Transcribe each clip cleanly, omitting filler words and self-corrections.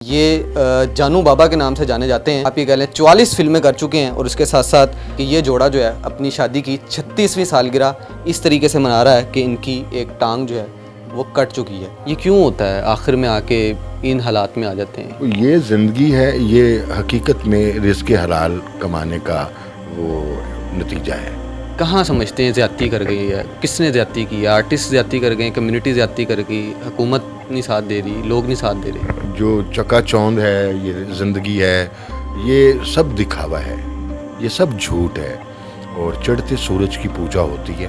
یہ جانو بابا کے نام سے جانے جاتے ہیں. آپ یہ کہہ لیں 44 فلمیں کر چکے ہیں اور اس کے ساتھ ساتھ کہ یہ جوڑا جو ہے اپنی شادی کی 36ویں سالگرہ اس طریقے سے منا رہا ہے کہ ان کی ایک ٹانگ جو ہے وہ کٹ چکی ہے. یہ کیوں ہوتا ہے آخر میں آ کے ان حالات میں آ جاتے ہیں؟ یہ زندگی ہے، یہ حقیقت میں رزق حلال کمانے کا وہ نتیجہ ہے. کہاں سمجھتے ہیں زیادتی کر گئی ہے؟ کس نے زیادتی کی؟ آرٹسٹ زیادتی کر گئے، کمیونٹی زیادتی کر گئی، حکومت نہیں ساتھ دے رہی، لوگ نہیں ساتھ دے رہے؟ جو چکا چوند ہے، یہ زندگی ہے، یہ سب دکھاوا ہے، یہ سب جھوٹ ہے اور چڑھتے سورج کی پوجا ہوتی ہے.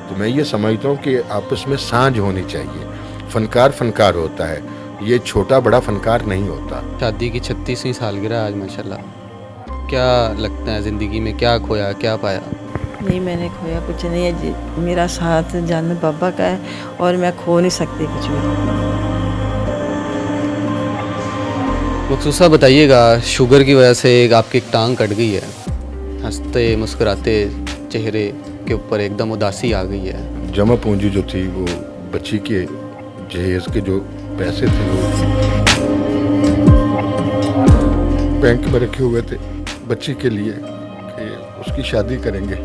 تو میں یہ سمجھتا ہوں کہ آپس میں سانجھ ہونی چاہیے. فنکار فنکار ہوتا ہے، یہ چھوٹا بڑا فنکار نہیں ہوتا. شادی کی 36ویں سالگرہ آج ماشاءاللہ. کیا لگتا ہے زندگی میں کیا کھویا، کیا پایا؟ نہیں، میں نے کھویا کچھ نہیں ہے جی. میرا ساتھ جانو بابا کا ہے اور میں کھو نہیں سکتی کچھ بھی. مخصوصہ بتائیے گا، شوگر کی وجہ سے آپ کی ایک ٹانگ کٹ گئی ہے، ہنستے مسکراتے چہرے کے اوپر ایک دم اداسی آ گئی ہے. جمع پونجی جو تھی وہ بچی کے جہیز کے جو پیسے تھے وہ بینک میں رکھے ہوئے تھے بچی کے لیے کہ اس کی شادی کریں گے.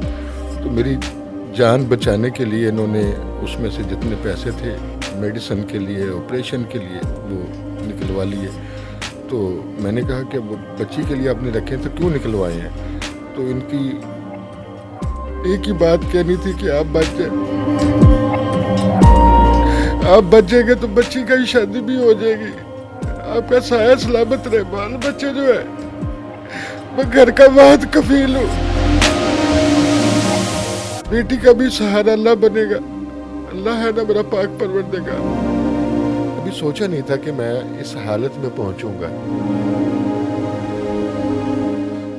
تو میری جان بچانے کے لیے انہوں نے اس میں سے جتنے پیسے تھے میڈیسن کے لیے، آپریشن کے لیے، وہ نکلوا لیے. تو میں نے کہا کہ وہ بچی کے لیے آپ نے رکھے تو کیوں نکلوائے ہیں؟ تو ان کی ایک ہی بات کہنی تھی کہ آپ بچ جائیں، آپ بچ جائیں گے تو بچی کا ہی شادی بھی ہو جائے گی، آپ کا سایہ سلامت رہے، بال بچے جو ہے میں گھر کا واحد کفیل ہوں. بیٹی کا بھی سہارا اللہ بنے گا، اللہ ہے نا میرا پاک پروردگار. ابھی سوچا نہیں تھا کہ میں اس حالت میں پہنچوں گا.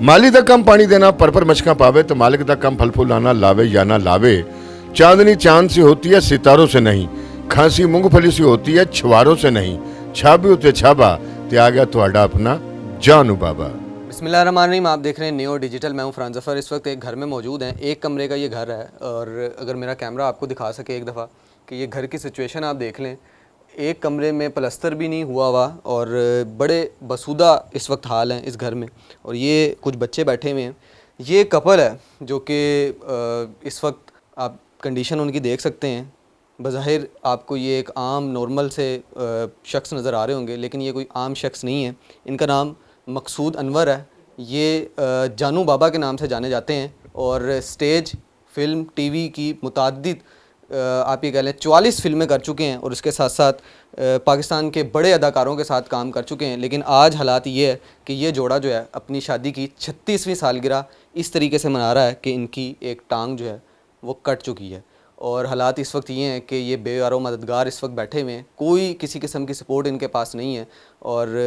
مالی دا کم پانی دینا پر مچکاں پاوے تو مالک دا کم پھل پھول لانا لاوے یا نہ لاوے. چاندنی چاند سے ہوتی ہے ستاروں سے نہیں، کھانسی مونگ پھلی سے ہوتی ہے چھواروں سے نہیں. چھابی ہوتے چھابا تے آ گیا تہاڈا اپنا جانو بابا. بسم اللہ الرحمن الرحیم. آپ دیکھ رہے ہیں نیو ڈیجیٹل. میں ہوں فرحان ظفر. اس وقت ایک گھر میں موجود ہیں. ایک کمرے کا یہ گھر ہے اور اگر میرا کیمرہ آپ کو دکھا سکے ایک دفعہ کہ یہ گھر کی سچویشن آپ دیکھ لیں. ایک کمرے میں پلستر بھی نہیں ہوا اور بڑے بسودہ اس وقت حال ہیں اس گھر میں. اور یہ کچھ بچے بیٹھے ہوئے ہیں. یہ کپل ہے جو کہ اس وقت آپ کنڈیشن ان کی دیکھ سکتے ہیں. بظاہر آپ کو یہ ایک عام نارمل سے شخص نظر آ رہے ہوں گے، لیکن یہ کوئی عام شخص نہیں ہے. ان کا نام مقصود انور ہے. یہ جانو بابا کے نام سے جانے جاتے ہیں اور سٹیج، فلم، ٹی وی کی متعدد آپ یہ کہہ لیں 44 فلمیں کر چکے ہیں اور اس کے ساتھ ساتھ پاکستان کے بڑے اداکاروں کے ساتھ کام کر چکے ہیں. لیکن آج حالات یہ ہے کہ یہ جوڑا جو ہے اپنی شادی کی 36ویں سالگرہ اس طریقے سے منا رہا ہے کہ ان کی ایک ٹانگ جو ہے وہ کٹ چکی ہے. اور حالات اس وقت یہ ہیں کہ یہ بے یار و مددگار اس وقت بیٹھے ہوئے ہیں. کوئی کسی قسم کی سپورٹ ان کے پاس نہیں ہے اور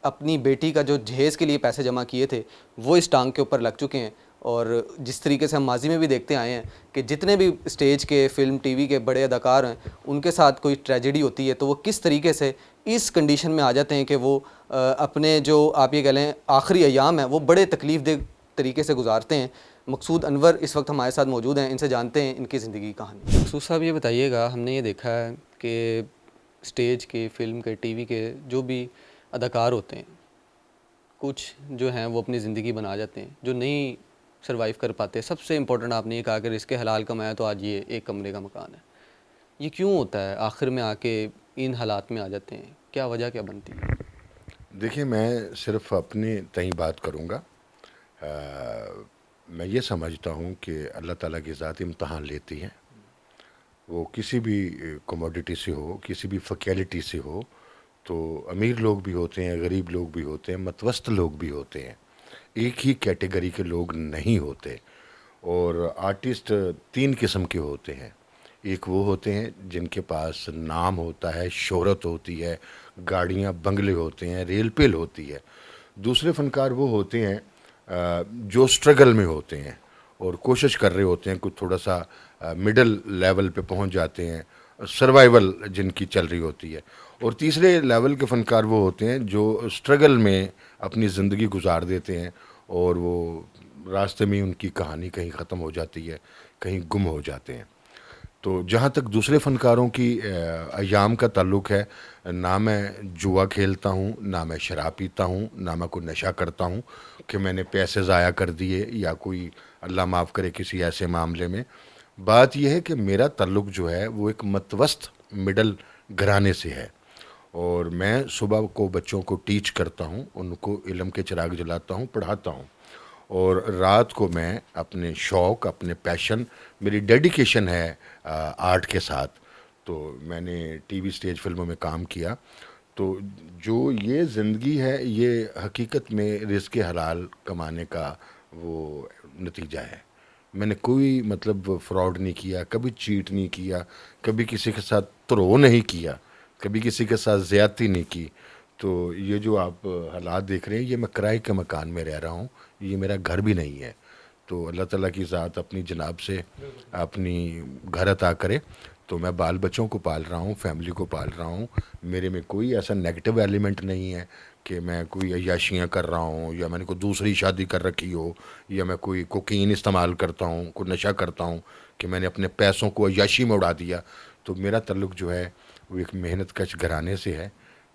اپنی بیٹی کا جو جہیز کے لیے پیسے جمع کیے تھے وہ اس ٹانگ کے اوپر لگ چکے ہیں. اور جس طریقے سے ہم ماضی میں بھی دیکھتے آئے ہیں کہ جتنے بھی اسٹیج کے، فلم، ٹی وی کے بڑے اداکار ہیں ان کے ساتھ کوئی ٹریجڈی ہوتی ہے تو وہ کس طریقے سے اس کنڈیشن میں آ جاتے ہیں کہ وہ اپنے جو آپ یہ کہہ لیں آخری ایام ہیں وہ بڑے تکلیف دہ طریقے سے گزارتے ہیں. مقصود انور اس وقت ہمارے ساتھ موجود ہیں. ان سے جانتے ہیں ان کی زندگی کی کہانی. مقصود صاحب یہ بتائیے گا، ہم نے یہ دیکھا ہے کہ اسٹیج کے، فلم کے، ٹی وی کے جو بھی اداکار ہوتے ہیں کچھ جو ہیں وہ اپنی زندگی بنا جاتے ہیں، جو نہیں سروائیو کر پاتے. سب سے امپورٹنٹ آپ نے یہ کہا کہ رزق حلال کمایا تو آج یہ ایک کمرے کا مکان ہے. یہ کیوں ہوتا ہے آخر میں آ کے ان حالات میں آ جاتے ہیں؟ کیا وجہ کیا بنتی ہے؟ دیکھیں، میں صرف اپنی تئیں بات کروں گا. میں یہ سمجھتا ہوں کہ اللہ تعالیٰ کی ذات امتحان لیتی ہے. وہ کسی بھی کموڈٹی سے ہو، کسی بھی فیکلٹی سے ہو. تو امیر لوگ بھی ہوتے ہیں، غریب لوگ بھی ہوتے ہیں، متوسط لوگ بھی ہوتے ہیں. ایک ہی کیٹیگری کے لوگ نہیں ہوتے. اور آرٹسٹ 3 قسم کے ہوتے ہیں. ایک وہ ہوتے ہیں جن کے پاس نام ہوتا ہے، شہرت ہوتی ہے، گاڑیاں بنگلے ہوتے ہیں، ریل پیل ہوتی ہے. دوسرے فنکار وہ ہوتے ہیں جو سٹرگل میں ہوتے ہیں اور کوشش کر رہے ہوتے ہیں، کچھ تھوڑا سا مڈل لیول پہ پہنچ جاتے ہیں، سروائیول جن کی چل رہی ہوتی ہے. اور تیسرے لیول کے فنکار وہ ہوتے ہیں جو سٹرگل میں اپنی زندگی گزار دیتے ہیں اور وہ راستے میں ان کی کہانی کہیں ختم ہو جاتی ہے، کہیں گم ہو جاتے ہیں. تو جہاں تک دوسرے فنکاروں کی ایام کا تعلق ہے، نہ میں جوا کھیلتا ہوں، نہ میں شراب پیتا ہوں، نہ میں کوئی نشہ کرتا ہوں کہ میں نے پیسے ضائع کر دیے یا کوئی اللہ معاف کرے کسی ایسے معاملے میں. بات یہ ہے کہ میرا تعلق جو ہے وہ ایک متوسط مڈل گھرانے سے ہے، اور میں صبح کو بچوں کو ٹیچ کرتا ہوں، ان کو علم کے چراغ جلاتا ہوں، پڑھاتا ہوں، اور رات کو میں اپنے شوق، اپنے پیشن، میری ڈیڈیکیشن ہے آرٹ کے ساتھ. تو میں نے ٹی وی اسٹیج فلموں میں کام کیا. تو جو یہ زندگی ہے یہ حقیقت میں رزق حلال کمانے کا وہ نتیجہ ہے. میں نے کوئی مطلب فراڈ نہیں کیا، کبھی چیٹ نہیں کیا، کبھی کسی کے ساتھ ترو نہیں کیا، کبھی کسی کے ساتھ زیادتی نہیں کی. تو یہ جو آپ حالات دیکھ رہے ہیں یہ میں کرائے کے مکان میں رہ رہا ہوں، یہ میرا گھر بھی نہیں ہے. تو اللہ تعالیٰ کی ذات اپنی جناب سے اپنی گھر عطا کرے. تو میں بال بچوں کو پال رہا ہوں، فیملی کو پال رہا ہوں. میرے میں کوئی ایسا نیگیٹو ایلیمنٹ نہیں ہے کہ میں کوئی عیاشیاں کر رہا ہوں، یا میں نے کوئی دوسری شادی کر رکھی ہو، یا میں کوئی کوکین استعمال کرتا ہوں، کوئی نشہ کرتا ہوں کہ میں نے اپنے پیسوں کو عیاشی میں اڑا دیا. تو میرا تعلق جو ہے وہ ایک محنت کش گھرانے سے ہے،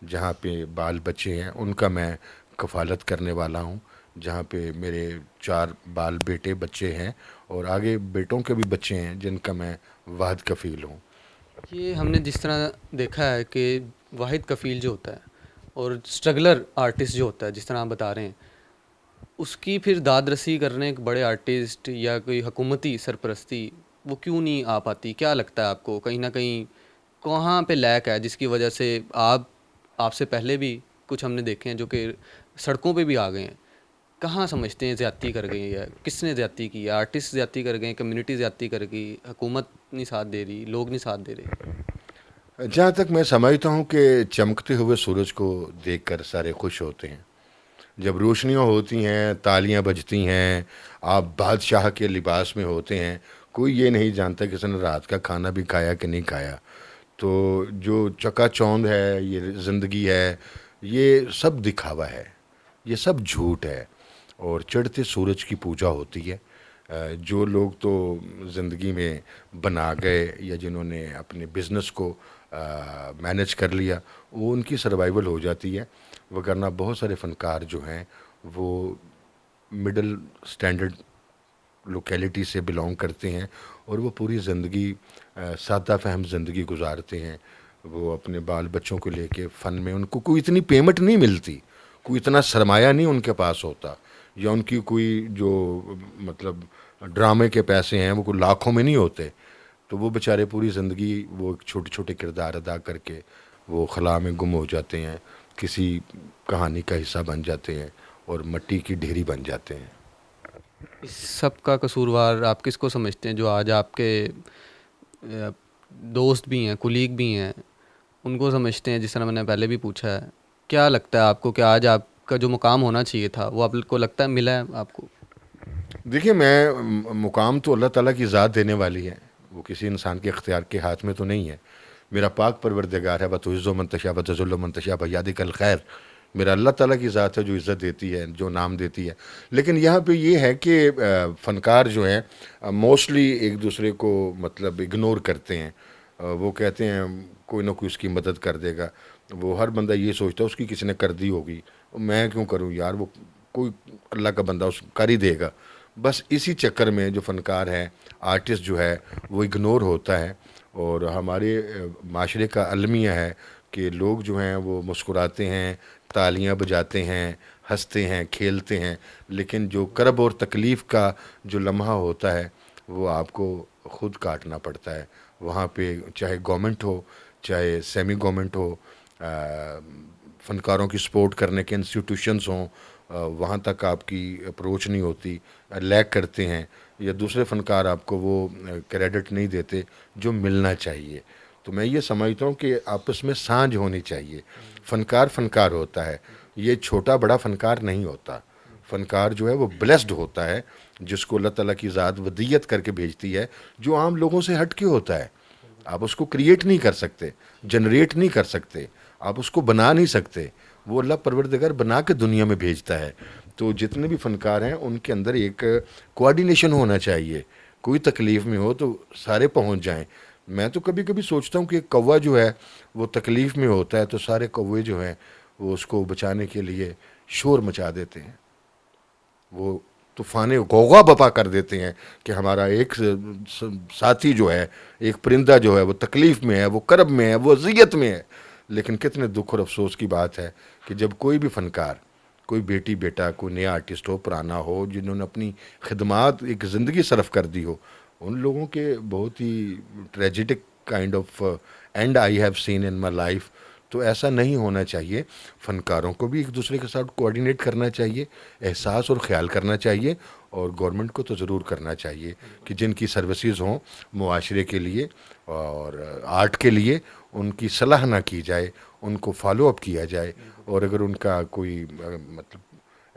جہاں پہ بال بچے ہیں ان کا میں کفالت کرنے والا ہوں، جہاں پہ میرے 4 بال بیٹے بچے ہیں، اور آگے بیٹوں کے بھی بچے ہیں جن کا میں واحد کفیل ہوں. یہ ہم نے جس طرح دیکھا ہے کہ واحد کفیل جو ہوتا ہے اور اسٹرگلر آرٹسٹ جو ہوتا ہے، جس طرح آپ بتا رہے ہیں، اس کی پھر داد رسی کرنے ایک بڑے آرٹسٹ یا کوئی حکومتی سرپرستی وہ کیوں نہیں آ پاتی؟ کیا لگتا ہے آپ کو کہیں نہ کہیں کہاں پہ لیک ہے جس کی وجہ سے آپ سے پہلے بھی کچھ ہم نے دیکھے ہیں جو کہ سڑکوں پہ بھی آ گئے ہیں؟ کہاں سمجھتے ہیں زیادتی کر گئی ہے؟ کس نے زیادتی کی ہے؟ آرٹسٹ زیادتی کر گئے، کمیونٹی زیادتی کر گئی، حکومت نہیں ساتھ دے رہی، لوگ نہیں ساتھ دے رہے؟ جہاں تک میں سمجھتا ہوں کہ چمکتے ہوئے سورج کو دیکھ کر سارے خوش ہوتے ہیں. جب روشنیاں ہوتی ہیں، تالیاں بجتی ہیں، آپ بادشاہ کے لباس میں ہوتے ہیں، کوئی یہ نہیں جانتا کہ اس نے رات کا کھانا بھی کھایا کہ نہیں کھایا. تو جو چکا چوند ہے، یہ زندگی ہے، یہ سب دکھاوا ہے، یہ سب جھوٹ ہے، اور چڑھتے سورج کی پوجا ہوتی ہے. جو لوگ تو زندگی میں بنا گئے یا جنہوں نے اپنے بزنس کو مینج کر لیا، وہ ان کی سروائیول ہو جاتی ہے. وگرنہ بہت سارے فنکار جو ہیں وہ مڈل سٹینڈرڈ لوکیلٹی سے بلونگ کرتے ہیں، اور وہ پوری زندگی سادہ فہم زندگی گزارتے ہیں. وہ اپنے بال بچوں کو لے کے فن میں ان کو کوئی اتنی پیمنٹ نہیں ملتی، کوئی اتنا سرمایہ نہیں ان کے پاس ہوتا، یا ان کی کوئی جو مطلب ڈرامے کے پیسے ہیں وہ کوئی لاکھوں میں نہیں ہوتے. تو وہ بیچارے پوری زندگی وہ چھوٹے چھوٹے کردار ادا کر کے وہ خلا میں گم ہو جاتے ہیں، کسی کہانی کا حصہ بن جاتے ہیں، اور مٹی کی ڈھیری بن جاتے ہیں. اس سب کا قصوروار آپ کس کو سمجھتے ہیں؟ جو آج آپ کے دوست بھی ہیں، کولیگ بھی ہیں، ان کو سمجھتے ہیں جس طرح میں نے پہلے بھی پوچھا ہے؟ کیا لگتا ہے آپ کو کہ آج آپ کا جو مقام ہونا چاہیے تھا وہ آپ کو لگتا ہے ملا ہے آپ کو؟ دیکھیے، مقام تو اللہ تعالیٰ کی ذات دینے والی ہے، وہ کسی انسان کے اختیار کے ہاتھ میں تو نہیں ہے. میرا پاک پروردگار ہے، بتعز و منتشا بتذل و منتشا بیادک الخیر. میرا اللہ تعالیٰ کی ذات ہے جو عزت دیتی ہے، جو نام دیتی ہے. لیکن یہاں پہ یہ ہے کہ فنکار جو ہیں موسٹلی ایک دوسرے کو مطلب اگنور کرتے ہیں. وہ کہتے ہیں کوئی نہ کوئی اس کی مدد کر دے گا. وہ ہر بندہ یہ سوچتا ہے اس کی کسی نے کر دی ہوگی، میں کیوں کروں یار، وہ کوئی اللہ کا بندہ اس کر ہی دے گا. بس اسی چکر میں جو فنکار ہے، آرٹسٹ جو ہے، وہ اگنور ہوتا ہے. اور ہمارے معاشرے کا المیہ ہے کہ لوگ جو ہیں وہ مسکراتے ہیں، تالیاں بجاتے ہیں، ہنستے ہیں، کھیلتے ہیں، لیکن جو کرب اور تکلیف کا جو لمحہ ہوتا ہے وہ آپ کو خود کاٹنا پڑتا ہے. وہاں پہ چاہے گورنمنٹ ہو، چاہے سیمی گورنمنٹ ہو، فنکاروں کی سپورٹ کرنے کے انسٹیٹیوشنز ہوں، وہاں تک آپ کی اپروچ نہیں ہوتی، لیک کرتے ہیں، یا دوسرے فنکار آپ کو وہ کریڈٹ نہیں دیتے جو ملنا چاہیے. تو میں یہ سمجھتا ہوں کہ آپس میں سانجھ ہونی چاہیے. فنکار فنکار ہوتا ہے، یہ چھوٹا بڑا فنکار نہیں ہوتا. فنکار جو ہے وہ بلیسڈ ہوتا ہے، جس کو اللہ تعالیٰ کی ذات ودیت کر کے بھیجتی ہے، جو عام لوگوں سے ہٹ کے ہوتا ہے. آپ اس کو کریٹ نہیں کر سکتے، جنریٹ نہیں کر سکتے، آپ اس کو بنا نہیں سکتے. وہ اللہ پروردگار بنا کے دنیا میں بھیجتا ہے. تو جتنے بھی فنکار ہیں ان کے اندر ایک کوآرڈینیشن ہونا چاہیے. کوئی تکلیف میں ہو تو سارے پہنچ جائیں. میں تو کبھی کبھی سوچتا ہوں کہ ایک کوا جو ہے وہ تکلیف میں ہوتا ہے تو سارے کوے جو ہیں وہ اس کو بچانے کے لیے شور مچا دیتے ہیں، وہ طوفان غوغا بپا کر دیتے ہیں کہ ہمارا ایک ساتھی جو ہے، ایک پرندہ جو ہے وہ تکلیف میں ہے، وہ کرب میں ہے، وہ اذیت میں ہے۔ لیکن کتنے دکھ اور افسوس کی بات ہے کہ جب کوئی بھی فنکار، کوئی بیٹی بیٹا، کوئی نیا آرٹسٹ ہو، پرانا ہو، جنہوں نے اپنی خدمات ایک زندگی صرف کر دی ہو، ان لوگوں کے بہت ہی tragedic kind of and I have seen in my life. تو ایسا نہیں ہونا چاہیے، فنکاروں کو بھی ایک دوسرے کے ساتھ کوآرڈینیٹ کرنا چاہیے، احساس اور خیال کرنا چاہیے، اور گورنمنٹ کو تو ضرور کرنا چاہیے کہ جن کی سروسز ہوں معاشرے کے لیے اور آرٹ کے لیے، ان کی صلاح نہ کی جائے، ان کو فالو اپ کیا جائے، اور اگر ان کا کوئی مطلب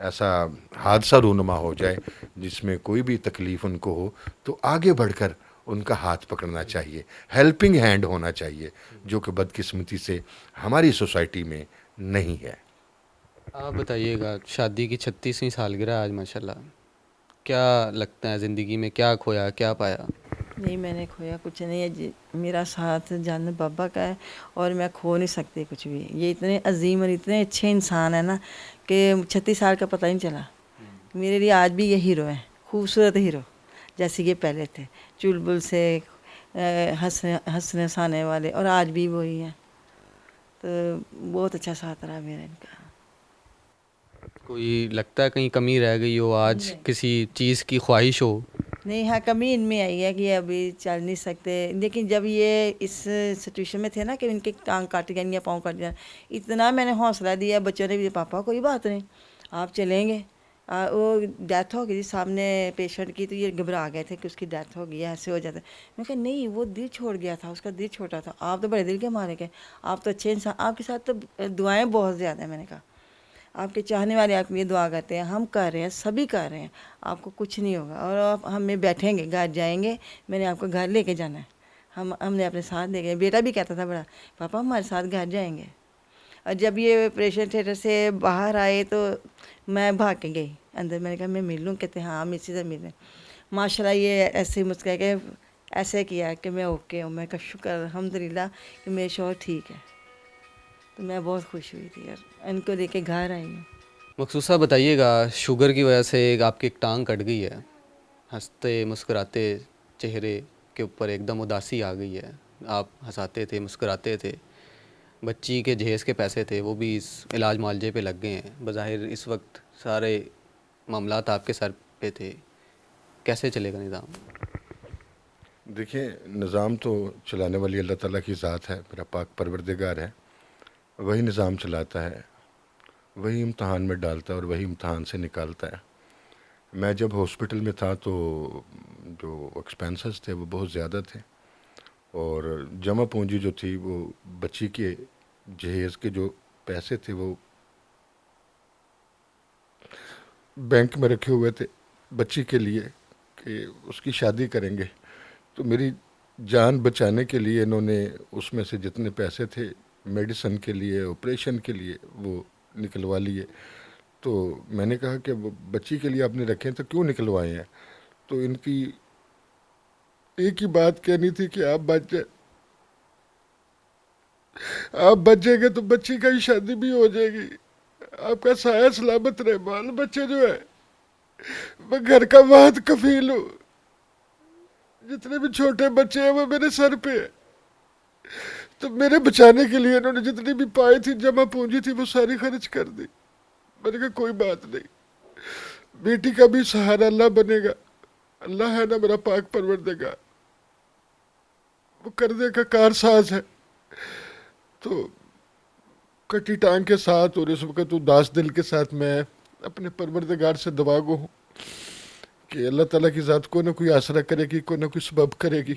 ایسا حادثہ رونما ہو جائے جس میں کوئی بھی تکلیف ان کو ہو تو آگے بڑھ کر ان کا ہاتھ پکڑنا چاہیے، ہیلپنگ ہینڈ ہونا چاہیے، جو کہ بدقسمتی سے ہماری سوسائٹی میں نہیں ہے۔ آپ بتائیے گا، شادی کی 36ویں سالگرہ آج ماشاءاللہ، کیا لگتا ہے زندگی میں کیا کھویا کیا پایا؟ نہیں، میں نے کھویا کچھ نہیں ہے جی، میرا ساتھ جان بابا کا ہے اور میں کھو نہیں سکتی کچھ بھی۔ یہ اتنے عظیم اور اتنے اچھے انسان ہیں نا کہ 36 سال کا پتہ ہی نہیں چلا۔ میرے لیے آج بھی یہ ہیرو ہے، خوبصورت ہیرو، جیسے یہ پہلے تھے، چلبل سے ہنسنے ہنسانے والے، اور آج بھی وہی ہیں۔ تو بہت اچھا ساتھ رہا میرا ان کا۔ کوئی لگتا ہے کہیں کمی رہ گئی ہو آج، نہیں کسی چیز کی خواہش ہو؟ نہیں، ہاں کمی ان میں آئی ہے کہ یہ ابھی چل نہیں سکتے، لیکن جب یہ اس سچویشن میں تھے نا کہ ان کے ٹانگ کاٹ جائیں یا پاؤں کاٹ جائیں، اتنا میں نے حوصلہ دیا بچوں نے بھی، پاپا کوئی بات نہیں، آپ چلیں گے۔ وہ ڈیتھ ہو گئی تھی سامنے پیشنٹ کی، تو یہ گھبرا گئے تھے کہ اس کی ڈیتھ ہو گئی ہے، ایسے ہو جاتا ہے۔ میں کہا نہیں، وہ دل چھوڑ گیا تھا، اس کا دل چھوٹا تھا، آپ تو بڑے دل کے مارے گئے، آپ تو اچھے انسان، آپ کے ساتھ تو دعائیں بہت زیادہ ہیں۔ میں نے کہا آپ کے چاہنے والے آپ کے لیے دعا کرتے ہیں، ہم کر رہے ہیں، سبھی کر رہے ہیں، آپ کو کچھ نہیں ہوگا، اور آپ ہمیں بیٹھیں گے، گھر جائیں گے، میں نے آپ کو گھر لے کے جانا ہے، ہم نے اپنے ساتھ لے گئے۔ بیٹا بھی کہتا تھا بڑا، پاپا ہمارے ساتھ گھر جائیں گے۔ اور جب یہ آپریشن تھیٹر سے باہر آئے تو میں بھاگ کے گئی اندر، میں نے کہا میں مل لوں، کہتے ہیں ہاں ہم اسی سے ملیں۔ ماشاء اللہ یہ ایسے ہی مسکرا کے ایسے کیا کہ میں اوکے ہوں۔ میں کہا شکر الحمدللہ کہ میرے شوہر ٹھیک ہے۔ تو میں بہت خوش ہوئی تھی یار، ان کو لے کے گھر آئی ہوں۔ مخصوصہ بتائیے گا، شوگر کی وجہ سے آپ کی ایک ٹانگ کٹ گئی ہے، ہنستے مسکراتے چہرے کے اوپر ایک دم اداسی آ گئی ہے، آپ ہنساتے تھے مسکراتے تھے، بچی کے جہیز کے پیسے تھے وہ بھی اس علاج معالجے پہ لگ گئے ہیں، بظاہر اس وقت سارے معاملات آپ کے سر پہ تھے، کیسے چلے گا نظام؟ دیکھیں، نظام تو چلانے والی اللہ تعالیٰ کی ذات ہے، میرا پاک پروردگار ہے، وہی نظام چلاتا ہے، وہی امتحان میں ڈالتا ہے اور وہی امتحان سے نکالتا ہے۔ میں جب ہاسپٹل میں تھا تو جو ایکسپینسز تھے وہ بہت زیادہ تھے، اور جمع پونجی جو تھی وہ بچی کے جہیز کے جو پیسے تھے وہ بینک میں رکھے ہوئے تھے بچی کے لیے کہ اس کی شادی کریں گے۔ تو میری جان بچانے کے لیے انہوں نے اس میں سے جتنے پیسے تھے میڈیسن کے لیے، آپریشن کے لیے، وہ نکلوا لیے۔ تو میں نے کہا کہ وہ بچی کے لیے آپ نے رکھے تو کیوں نکلوائے ہیں؟ تو ان کی ایک ہی بات کہنی تھی کہ آپ بچ جائیں، آپ بچ جائیں گے تو بچی کا ہی شادی بھی ہو جائے گی، آپ کا سایہ سلامت رہے، بال بچے جو ہے میں گھر کا واحد کفیل ہوں، جتنے بھی چھوٹے بچے ہیں وہ میرے سر پہ ہیں۔ تو میرے بچانے کے لیے انہوں نے جتنی بھی پائی تھی جمع پونجی تھی وہ ساری خرچ کر دی۔ میں نے کہا کوئی بات نہیں، بیٹی کا بھی سہارا اللہ بنے گا، اللہ ہے نا میرا پاک پروردگار، وہ کرنے کا کارساز ہے۔ تو کٹی ٹانگ کے ساتھ اور اس وقت اداس دل کے ساتھ میں اپنے پروردگار سے دعا گو ہوں کہ اللہ تعالیٰ کی ذات کوئی نہ کوئی آسرا کرے گی، کوئی نہ کوئی سبب کرے گی،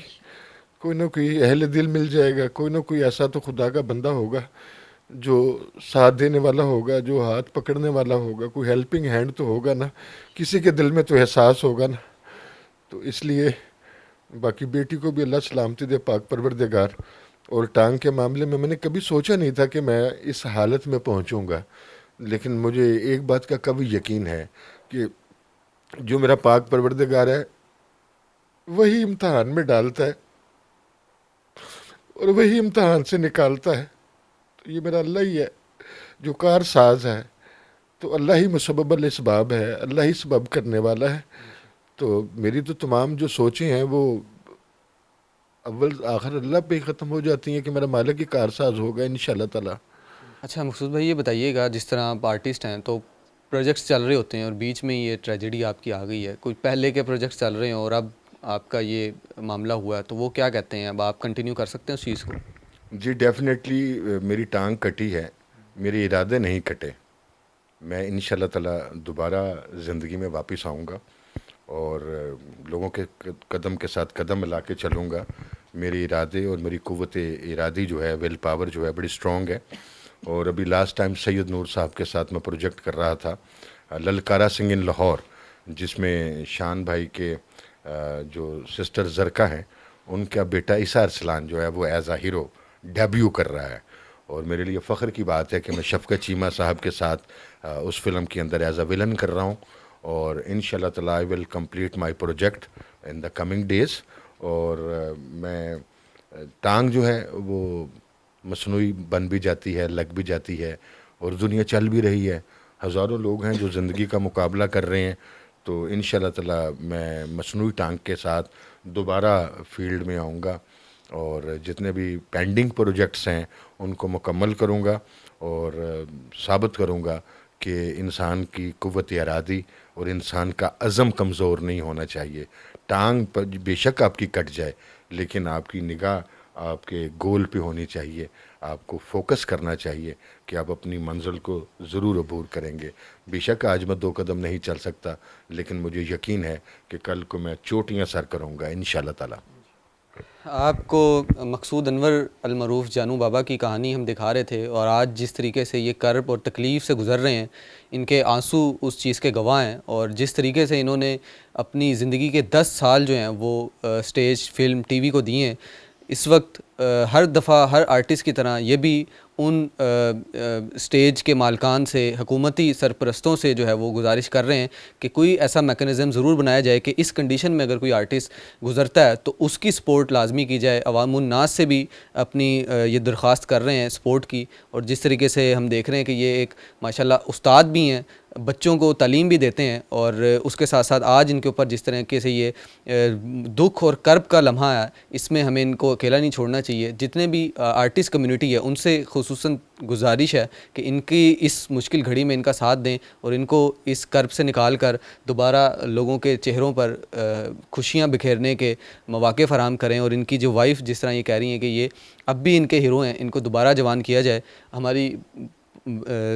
کوئی نہ کوئی اہل دل مل جائے گا، کوئی نہ کوئی ایسا تو خدا کا بندہ ہوگا جو ساتھ دینے والا ہوگا، جو ہاتھ پکڑنے والا ہوگا، کوئی ہیلپنگ ہینڈ تو ہوگا نا، کسی کے دل میں تو احساس ہوگا نا۔ تو اس لیے باقی بیٹی کو بھی اللہ سلامتی دے پاک پروردگار۔ اور ٹانگ کے معاملے میں نے کبھی سوچا نہیں تھا کہ میں اس حالت میں پہنچوں گا، لیکن مجھے ایک بات کا کبھی یقین ہے کہ جو میرا پاک پروردگار ہے وہی امتحان میں ڈالتا ہے، اور وہی امتحان سے نکالتا ہے. تو یہ میرا اللہ ہی ہے جو کار ساز ہے. تو اللہ ہی مسبب الاسباب ہے, اللہ ہی سبب کرنے والا ہے. تو میری تو تمام جو سوچیں ہیں وہ اول آخر اللہ پہ ہی ختم ہو جاتی ہیں کہ میرا مالک ہی کارساز ہوگا انشاءاللہ تعالی. اچھا مقصود بھائی، یہ بتائیے گا، جس طرح آپ آرٹسٹ ہیں تو پروجیکٹس چل رہے ہوتے ہیں اور بیچ میں یہ ٹریجڈی آپ کی آ گئی ہے، کوئی پہلے کے پروجیکٹس چل رہے ہیں اور اب آپ کا یہ معاملہ ہوا ہے، تو وہ کیا کہتے ہیں؟ اب آپ کنٹینیو کر سکتے ہیں اس چیز کو؟ جی ڈیفینیٹلی میری ٹانگ کٹی ہے، میرے ارادے نہیں کٹے. میں انشاءاللہ تعالی دوبارہ زندگی میں واپس آؤں گا اور لوگوں کے قدم کے ساتھ قدم ملا کے چلوں گا. میرے ارادے اور میری قوت ارادی جو ہے، ویل پاور جو ہے، بڑی اسٹرانگ ہے. اور ابھی لاسٹ ٹائم سید نور صاحب کے ساتھ میں پروجیکٹ کر رہا تھا للکارا سنگھ ان لاہور، جس میں شان بھائی کے جو سسٹر زرکا ہیں، ان کا بیٹا عیسیٰ ارسلان جو ہے وہ ایز اے ہیرو ڈیبیو کر رہا ہے. اور میرے لیے فخر کی بات ہے کہ میں شفقت چیمہ صاحب کے ساتھ اس فلم کے اندر ایز اے ویلن کر رہا ہوں. اور انشاءاللہ تعالی I will complete my project in the coming days. اور میں ٹانگ جو ہے وہ مصنوعی بن بھی جاتی ہے، لگ بھی جاتی ہے، اور دنیا چل بھی رہی ہے. ہزاروں لوگ ہیں جو زندگی کا مقابلہ کر رہے ہیں. تو انشاءاللہ تعالی میں مصنوعی ٹانگ کے ساتھ دوبارہ فیلڈ میں آؤں گا اور جتنے بھی پینڈنگ پروجیکٹس ہیں ان کو مکمل کروں گا اور ثابت کروں گا کہ انسان کی قوت ارادی اور انسان کا عزم کمزور نہیں ہونا چاہیے. ٹانگ پر بے شک آپ کی کٹ جائے لیکن آپ کی نگاہ آپ کے گول پہ ہونی چاہیے. آپ کو فوکس کرنا چاہیے کہ آپ اپنی منزل کو ضرور عبور کریں گے. بے شک آج میں 2 قدم نہیں چل سکتا لیکن مجھے یقین ہے کہ کل کو میں چوٹیاں سر کروں گا انشاءاللہ تعالی. آپ کو مقصود انور المعروف جانو بابا کی کہانی ہم دکھا رہے تھے، اور آج جس طریقے سے یہ کرب اور تکلیف سے گزر رہے ہیں، ان کے آنسو اس چیز کے گواہ ہیں. اور جس طریقے سے انہوں نے اپنی زندگی کے 10 سال جو ہیں وہ سٹیج، فلم، ٹی وی کو دیے ہیں، اس وقت ہر دفعہ ہر آرٹسٹ کی طرح یہ بھی ان سٹیج کے مالکان سے، حکومتی سرپرستوں سے جو ہے وہ گزارش کر رہے ہیں کہ کوئی ایسا میکنزم ضرور بنایا جائے کہ اس کنڈیشن میں اگر کوئی آرٹسٹ گزرتا ہے تو اس کی سپورٹ لازمی کی جائے. عوام الناس سے بھی اپنی یہ درخواست کر رہے ہیں سپورٹ کی. اور جس طریقے سے ہم دیکھ رہے ہیں کہ یہ ایک ماشاءاللہ استاد بھی ہیں، بچوں کو تعلیم بھی دیتے ہیں، اور اس کے ساتھ ساتھ آج ان کے اوپر جس طریقے سے یہ دکھ اور کرب کا لمحہ ہے، اس میں ہمیں ان کو اکیلا نہیں چھوڑنا چاہیے. جتنے بھی آرٹسٹ کمیونٹی ہے ان سے خصوصاً گزارش ہے کہ ان کی اس مشکل گھڑی میں ان کا ساتھ دیں اور ان کو اس کرب سے نکال کر دوبارہ لوگوں کے چہروں پر خوشیاں بکھیرنے کے مواقع فراہم کریں. اور ان کی جو وائف جس طرح یہ کہہ رہی ہیں کہ یہ اب بھی ان کے ہیرو ہیں، ان کو دوبارہ جوان کیا جائے. ہماری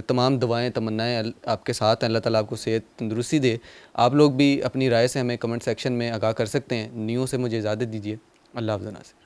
تمام دعائیں، تمنائیں آپ کے ساتھ ہیں. اللہ تعالیٰ آپ کو صحت تندرستی دے. آپ لوگ بھی اپنی رائے سے ہمیں کمنٹ سیکشن میں آگاہ کر سکتے ہیں. نیو سے مجھے اجازت دیجیے. اللہ حافظ ناصر.